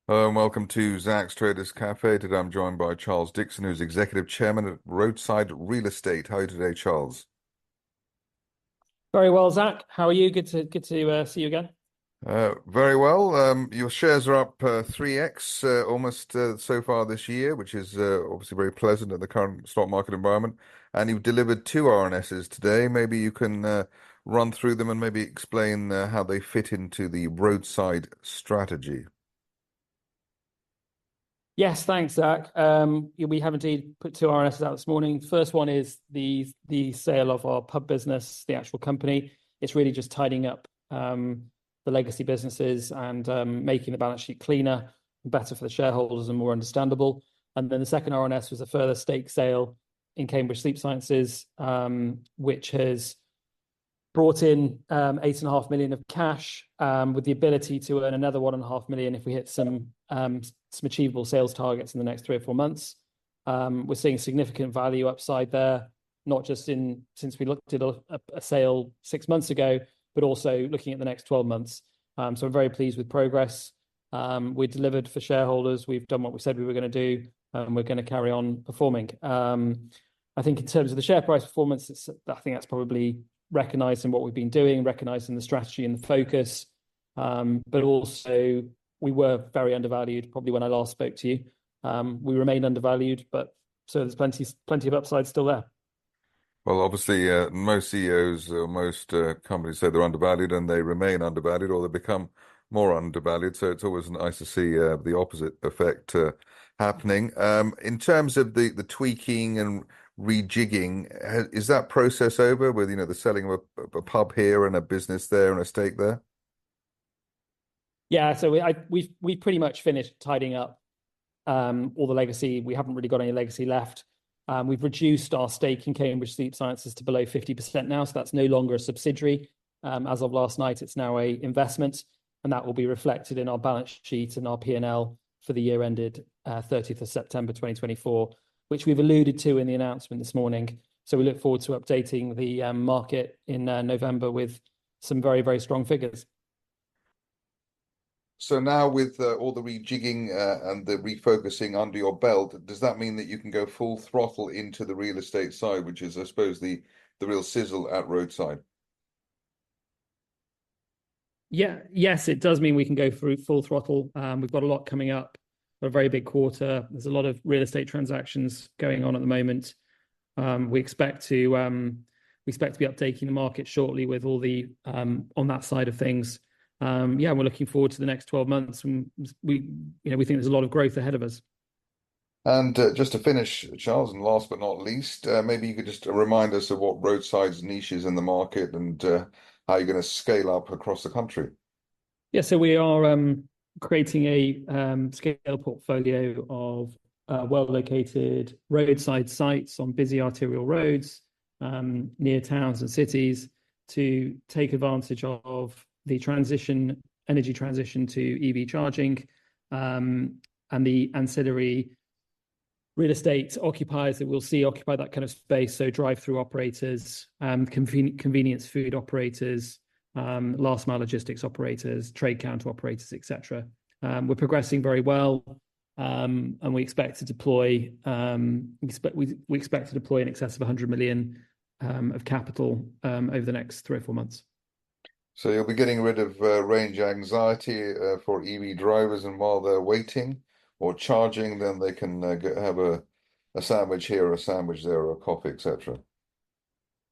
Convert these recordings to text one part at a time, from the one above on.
Hello and welcome to Zak's Traders Cafe. Today I'm joined by Charles Dickson, who's Executive Chairman at Roadside Real Estate. How are you today, Charles? Very well, Zach. How are you? Good to see you again. Very well. Your shares are up 3x almost so far this year, which is obviously very pleasant in the current stock market environment. And you've delivered two RNSs today. Maybe you can run through them and maybe explain how they fit into the roadside strategy. Yes, thanks, Zach. Yeah, we have indeed put two RNSs out this morning. First one is the sale of our pub business, the actual company. It's really just tidying up the legacy businesses and making the balance sheet cleaner, better for the shareholders, and more understandable. And then the second RNS was a further stake sale in Cambridge Sleep Sciences, which has brought in 8.5 million of cash, with the ability to earn another 1.5 million if we hit some achievable sales targets in the next 3 or 4 months. We're seeing significant value upside there, not just since we looked at a sale 6 months ago, but also looking at the next 12 months. So I'm very pleased with progress. We delivered for shareholders. We've done what we said we were going to do, and we're going to carry on performing. I think in terms of the share price performance, I think that's probably recognizing what we've been doing, recognizing the strategy and the focus. But also, we were very undervalued probably when I last spoke to you. We remain undervalued, but so there's plenty of upside still there. Well, obviously, most CEOs or most companies say they're undervalued and they remain undervalued or they become more undervalued. So it's always nice to see the opposite effect happening. In terms of the tweaking and rejigging, is that process over with, the selling of a pub here and a business there and a stake there? Yeah, so we've pretty much finished tidying up all the legacy. We haven't really got any legacy left. We've reduced our stake in Cambridge Sleep Sciences to below 50% now, so that's no longer a subsidiary. As of last night, it's now a investment, and that will be reflected in our balance sheet and our P&L for the year ended 30th of September 2024, which we've alluded to in the announcement this morning. So we look forward to updating the market in November with some very, very strong figures. So now with all the rejigging and the refocusing under your belt, does that mean that you can go full throttle into the real estate side, which is, I suppose, the real sizzle at Roadside? Yeah, yes, it does mean we can go through full throttle. We've got a lot coming up, a very big quarter. There's a lot of real estate transactions going on at the moment. We expect to be updating the market shortly with all the on that side of things. Yeah, we're looking forward to the next 12 months, and we think there's a lot of growth ahead of us. And just to finish, Charles, and last but not least, maybe you could just remind us of what Roadside's niche is in the market and how you're going to scale up across the country. Yeah, so we are creating a scale portfolio of well-located roadside sites on busy arterial roads near towns and cities to take advantage of the energy transition to EV charging, and the ancillary real estate occupiers that we'll see occupy that kind of space. So drive-through operators, convenience food operators, last mile logistics operators, trade counter operators, etc. We're progressing very well, and we expect to deploy. We expect to deploy in excess of 100 million of capital over the next 3 or 4 months. So you'll be getting rid of range anxiety for EV drivers, and while they're waiting or charging, then they can have a sandwich here, a sandwich there, or a coffee, etc.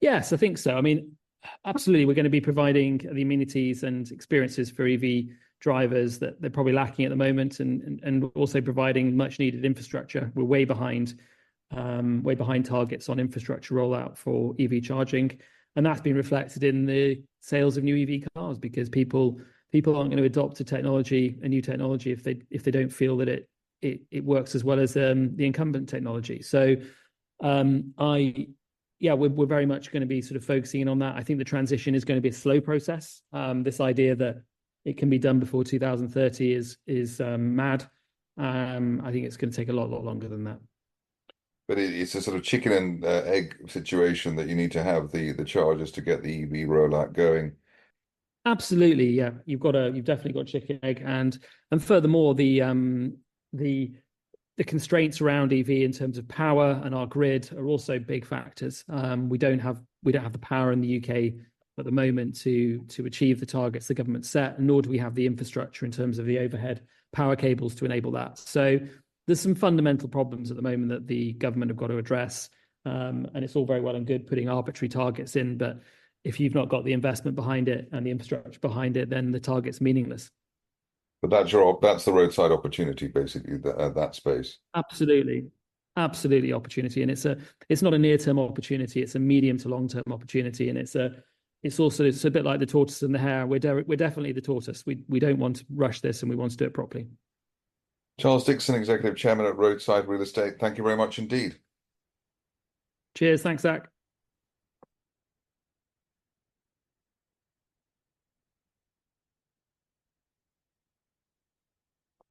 Yes, I think so. I mean, absolutely, we're going to be providing the amenities and experiences for EV drivers that they're probably lacking at the moment, and also providing much needed infrastructure. We're way behind targets on infrastructure rollout for EV charging, and that's been reflected in the sales of new EV cars, because people aren't going to adopt a new technology if they don't feel that it works as well as the incumbent technology. So we're very much going to be sort of focusing in on that. I think the transition is going to be a slow process. This idea that it can be done before 2030 is mad. I think it's going to take a lot longer than that. But it's a sort of chicken and egg situation that you need to have the chargers to get the EV rollout going. Absolutely, yeah. You've definitely got chicken egg, and furthermore, the constraints around EV in terms of power and our grid are also big factors. We don't have the power in the UK at the moment to achieve the targets the government set, nor do we have the infrastructure in terms of the overhead power cables to enable that. So there's some fundamental problems at the moment that the government have got to address. And it's all very well and good putting arbitrary targets in, but if you've not got the investment behind it and the infrastructure behind it, then the target's meaningless. But that's the roadside opportunity, basically, that space. Absolutely. Absolutely opportunity. And it's not a near-term opportunity, it's a medium to long-term opportunity. And it's a bit like the tortoise and the hare. We're definitely the tortoise. We don't want to rush this, and we want to do it properly. Charles Dickson, Executive Chairman at Roadside Real Estate. Thank you very much indeed. Cheers. Thanks, Zach.